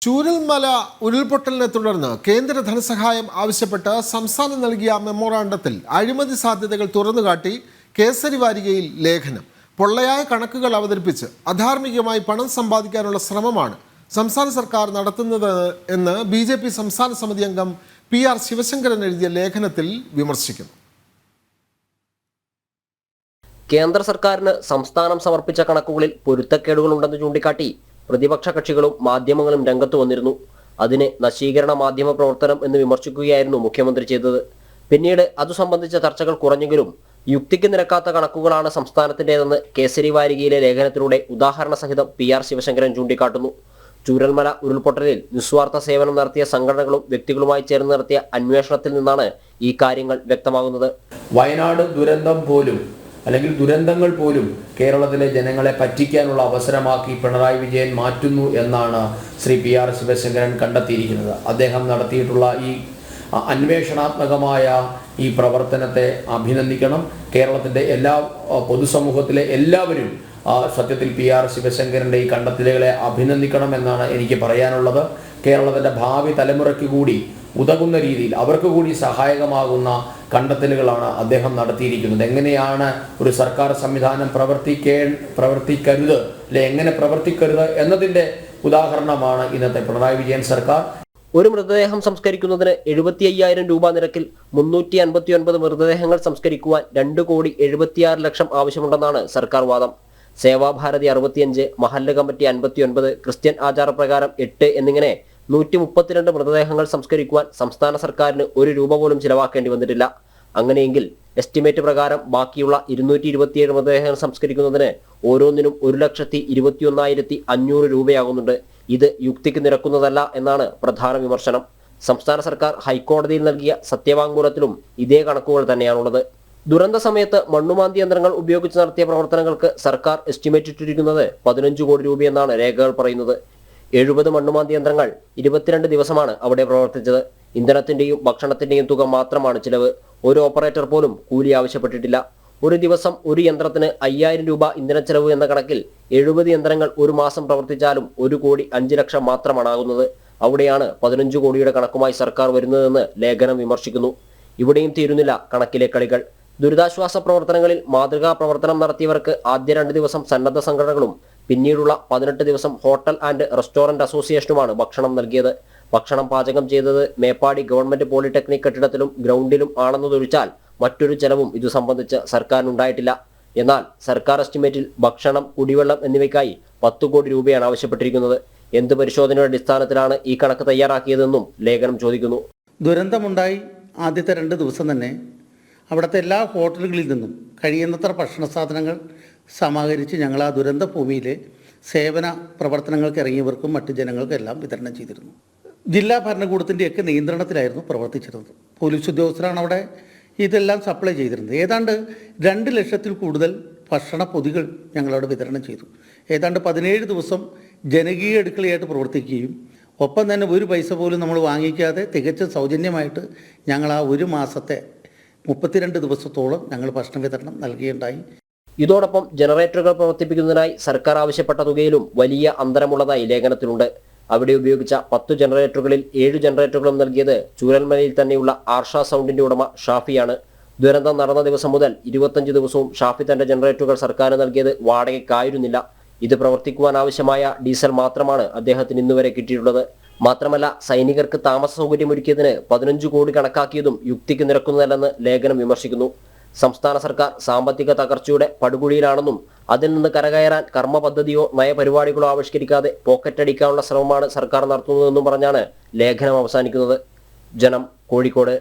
ചൂരൽമല ഉരുൾപൊട്ടലിനെ തുടർന്ന് കേന്ദ്ര ധനസഹായം ആവശ്യപ്പെട്ട് സംസ്ഥാനം നൽകിയ മെമ്മോറാണ്ടത്തിൽ അഴിമതി സാധ്യതകൾ തുറന്നുകാട്ടി കേസരി വാരികയിൽ ലേഖനം. പൊള്ളയായ കണക്കുകൾ അവതരിപ്പിച്ച് അധാർമികമായി പണം സമ്പാദിക്കാനുള്ള ശ്രമമാണ് സംസ്ഥാന സർക്കാർ നടത്തുന്നത് എന്ന് BJP സംസ്ഥാന സമിതി അംഗം PR ശിവശങ്കരൻ എഴുതിയ ലേഖനത്തിൽ വിമർശിക്കുന്നു. കേന്ദ്ര സർക്കാരിന് സംസ്ഥാനം സമർപ്പിച്ച കണക്കുകളിൽ പൊരുത്തക്കേടുകളുണ്ടെന്ന് ചൂണ്ടിക്കാട്ടി പ്രതിപക്ഷ കക്ഷികളും മാധ്യമങ്ങളും രംഗത്ത് വന്നിരുന്നു. അതിനെ നശീകരണ മാധ്യമ പ്രവർത്തനം എന്ന് വിമർശിക്കുകയായിരുന്നു മുഖ്യമന്ത്രി ചെയ്തത്. പിന്നീട് അതു സംബന്ധിച്ച ചർച്ചകൾ കുറഞ്ഞെങ്കിലും യുക്തിക്ക് നിരക്കാത്ത കണക്കുകളാണ് സംസ്ഥാനത്തിൻ്റെതെന്ന് കേസരി വാരികയിലെ ലേഖനത്തിലൂടെ ഉദാഹരണ സഹിതം PR ശിവശങ്കരൻ ചൂണ്ടിക്കാട്ടുന്നു. ചൂരൽമല ഉരുൾപൊട്ടലിൽ നിസ്വാർത്ഥ സേവനം നടത്തിയ സംഘടനകളും വ്യക്തികളുമായി ചേർന്ന് നടത്തിയ അന്വേഷണത്തിൽ നിന്നാണ് ഈ കാര്യങ്ങൾ വ്യക്തമാകുന്നത്. വയനാട് ദുരന്തം പോലും അല്ലെങ്കിൽ ദുരന്തങ്ങൾ പോലും കേരളത്തിലെ ജനങ്ങളെ പറ്റിക്കാനുള്ള അവസരമാക്കി പിണറായി വിജയൻ മാറ്റുന്നു എന്നാണ് ശ്രീ PR ശിവശങ്കരൻ കണ്ടെത്തിയിരിക്കുന്നത്. അദ്ദേഹം നടത്തിയിട്ടുള്ള ഈ അന്വേഷണാത്മകമായ ഈ പ്രവർത്തനത്തെ അഭിനന്ദിക്കണം. കേരളത്തിൻ്റെ എല്ലാ പൊതുസമൂഹത്തിലെ എല്ലാവരും സത്യത്തിൽ PR ശിവശങ്കരൻ്റെ ഈ കണ്ടെത്തലുകളെ അഭിനന്ദിക്കണം എന്നാണ് എനിക്ക് പറയാനുള്ളത്. കേരളത്തിൻ്റെ ഭാവി തലമുറയ്ക്ക് കൂടി ഉതകുന്ന രീതിയിൽ അവർക്ക് കൂടി സഹായകമാകുന്ന കണ്ടെത്തലുകളാണ് അദ്ദേഹം നടത്തിയിരിക്കുന്നത്. എങ്ങനെയാണ് ഒരു സർക്കാർ സംവിധാനം പ്രവർത്തിക്കരുത് അല്ലെ എങ്ങനെ പ്രവർത്തിക്കരുത് എന്നതിൻ്റെ ഉദാഹരണമാണ് ഇന്നത്തെ പിണറായി വിജയൻ സർക്കാർ. ഒരു മൃതദേഹം സംസ്കരിക്കുന്നതിന് 75,000 രൂപ നിരക്കിൽ 359 മൃതദേഹങ്ങൾ സംസ്കരിക്കുവാൻ 2,76,00,000 ആവശ്യമുണ്ടെന്നാണ് സർക്കാർ വാദം. സേവാഭാരതി 65, മഹല്ല് കമ്മിറ്റി 59, ക്രിസ്ത്യൻ ആചാരപ്രകാരം 8 എന്നിങ്ങനെ 132 മൃതദേഹങ്ങൾ സംസ്കരിക്കുവാൻ സംസ്ഥാന സർക്കാരിന് 1 രൂപ പോലും ചിലവാക്കേണ്ടി വന്നിട്ടില്ല. അങ്ങനെയെങ്കിൽ എസ്റ്റിമേറ്റ് പ്രകാരം ബാക്കിയുള്ള 227 മൃതദേഹങ്ങൾ സംസ്കരിക്കുന്നതിന് ഓരോന്നിനും 1,21,500 രൂപയാകുന്നുണ്ട്. ഇത് യുക്തിക്ക് നിരക്കുന്നതല്ല എന്നാണ് പ്രധാന വിമർശനം. സംസ്ഥാന സർക്കാർ ഹൈക്കോടതിയിൽ നൽകിയ സത്യവാങ്മൂലത്തിലും ഇതേ കണക്കുകൾ തന്നെയാണുള്ളത്. ദുരന്ത സമയത്ത് മണ്ണുമാന്തി യന്ത്രങ്ങൾ ഉപയോഗിച്ച് നടത്തിയ പ്രവർത്തനങ്ങൾക്ക് സർക്കാർ എസ്റ്റിമേറ്റ് ഇട്ടിരിക്കുന്നത് 15 കോടി രൂപയെന്നാണ് രേഖകൾ പറയുന്നത്. 70 മണ്ണുമാന്തി യന്ത്രങ്ങൾ 22 ദിവസമാണ് അവിടെ പ്രവർത്തിച്ചത്. ഇന്ധനത്തിന്റെയും ഭക്ഷണത്തിന്റെയും തുക മാത്രമാണ് ചിലവ്. ഒരു ഓപ്പറേറ്റർ പോലും കൂലി ആവശ്യപ്പെട്ടിട്ടില്ല. ഒരു ദിവസം ഒരു യന്ത്രത്തിന് 5,000 രൂപ ഇന്ധന ചെലവ് എന്ന കണക്കിൽ 70 യന്ത്രങ്ങൾ ഒരു മാസം പ്രവർത്തിച്ചാലും 1,05,00,000 മാത്രമാണ് ആകുന്നത്. അവിടെയാണ് 15 കോടിയുടെ കണക്കുമായി സർക്കാർ വരുന്നതെന്ന് ലേഖനം വിമർശിക്കുന്നു. ഇവിടെയും തീരുന്നില്ല കണക്കിലെ കളികൾ. ദുരിതാശ്വാസ പ്രവർത്തനങ്ങളിൽ മാതൃകാ പ്രവർത്തനം നടത്തിയവർക്ക് ആദ്യ 2 ദിവസം സന്നദ്ധ സംഘടനകളും പിന്നീടുള്ള 18 ദിവസം ഹോട്ടൽ ആൻഡ് റെസ്റ്റോറന്റ് അസോസിയേഷനുമാണ് ഭക്ഷണം നൽകിയത്. ഭക്ഷണം പാചകം ചെയ്തത് മേപ്പാടി ഗവൺമെന്റ് പോളിടെക്നിക് കെട്ടിടത്തിലും ഗ്രൗണ്ടിലും ആണെന്നതൊഴിച്ചാൽ മറ്റൊരു ചെലവും ഇതു സംബന്ധിച്ച് സർക്കാരിനുണ്ടായിട്ടില്ല. എന്നാൽ സർക്കാർ എസ്റ്റിമേറ്റിൽ ഭക്ഷണം, കുടിവെള്ളം എന്നിവയ്ക്കായി 10 കോടി രൂപയാണ് ആവശ്യപ്പെട്ടിരിക്കുന്നത്. എന്ത് പരിശോധനയുടെ അടിസ്ഥാനത്തിലാണ് ഈ കണക്ക് തയ്യാറാക്കിയതെന്നും ലേഖനം ചോദിക്കുന്നു. ദുരന്തമുണ്ടായി ആദ്യത്തെ 2 ദിവസം തന്നെ അവിടുത്തെ എല്ലാ ഹോട്ടലുകളിൽ നിന്നും കഴിയുന്നത്ര ഭക്ഷണ സാധനങ്ങൾ സമാഹരിച്ച് ഞങ്ങൾ ആ ദുരന്ത ഭൂമിയിലെ സേവന പ്രവർത്തനങ്ങൾക്ക് ഇറങ്ങിയവർക്കും മറ്റു ജനങ്ങൾക്കെല്ലാം വിതരണം ചെയ്തിരുന്നു. ജില്ലാ ഭരണകൂടത്തിൻ്റെയൊക്കെ നിയന്ത്രണത്തിലായിരുന്നു പ്രവർത്തിച്ചിരുന്നത്. പോലീസ് ഉദ്യോഗസ്ഥരാണ് അവിടെ ഇതെല്ലാം സപ്ലൈ ചെയ്തിരുന്നത്. ഏതാണ്ട് 2 ലക്ഷത്തിൽ കൂടുതൽ ഭക്ഷണ പൊതികൾ ഞങ്ങളവിടെ വിതരണം ചെയ്തു. ഏതാണ്ട് 17 ദിവസം ജനകീയ അടുക്കളയായിട്ട് പ്രവർത്തിക്കുകയും ഒപ്പം തന്നെ 1 പൈസ പോലും നമ്മൾ വാങ്ങിക്കാതെ തികച്ചും സൗജന്യമായിട്ട് ഞങ്ങൾ ആ 1 മാസത്തെ 32 ദിവസത്തോളം ഞങ്ങൾ ഭക്ഷണ വിതരണം നൽകുകയുണ്ടായി. ഇതോടൊപ്പം ജനറേറ്ററുകൾ പ്രവർത്തിപ്പിക്കുന്നതിനായി സർക്കാർ ആവശ്യപ്പെട്ട തുകയിലും വലിയ അന്തരമുള്ളതായി ലേഖനത്തിലുണ്ട്. അവിടെ ഉപയോഗിച്ച 10 ജനറേറ്ററുകളിൽ 7 ജനറേറ്ററുകളും നൽകിയത് ചൂരൽമലയിൽ തന്നെയുള്ള ആർഷ സൗണ്ടിന്റെ ഉടമ ഷാഫിയാണ്. ദുരന്തം നടന്ന ദിവസം മുതൽ 25 ദിവസവും ഷാഫി തന്റെ ജനറേറ്ററുകൾ സർക്കാരിന് നൽകിയത് വാടകയ്ക്കായിരുന്നില്ല. ഇത് പ്രവർത്തിക്കുവാൻ ആവശ്യമായ ഡീസൽ മാത്രമാണ് അദ്ദേഹത്തിന് ഇന്നുവരെ കിട്ടിയിട്ടുള്ളത്. മാത്രമല്ല സൈനികർക്ക് താമസ സൗകര്യമൊരുക്കിയതിന് 15 കോടി കണക്കാക്കിയതും യുക്തിക്ക് നിരക്കുന്നതല്ലെന്ന് ലേഖനം വിമർശിക്കുന്നു. സംസ്ഥാന സർക്കാർ സാമ്പത്തിക തകർച്ചയുടെ പടുകുഴിയിലാണെന്നും അതിൽ നിന്ന് കരകയറാൻ കർമ്മ പദ്ധതിയോ നയപരിപാടികളോ ആവിഷ്കരിക്കാതെ പോക്കറ്റടിക്കാനുള്ള ശ്രമമാണ് സർക്കാർ നടത്തുന്നതെന്നും പറഞ്ഞാണ് ലേഖനം അവസാനിക്കുന്നത്. ജനം, കോഴിക്കോട്.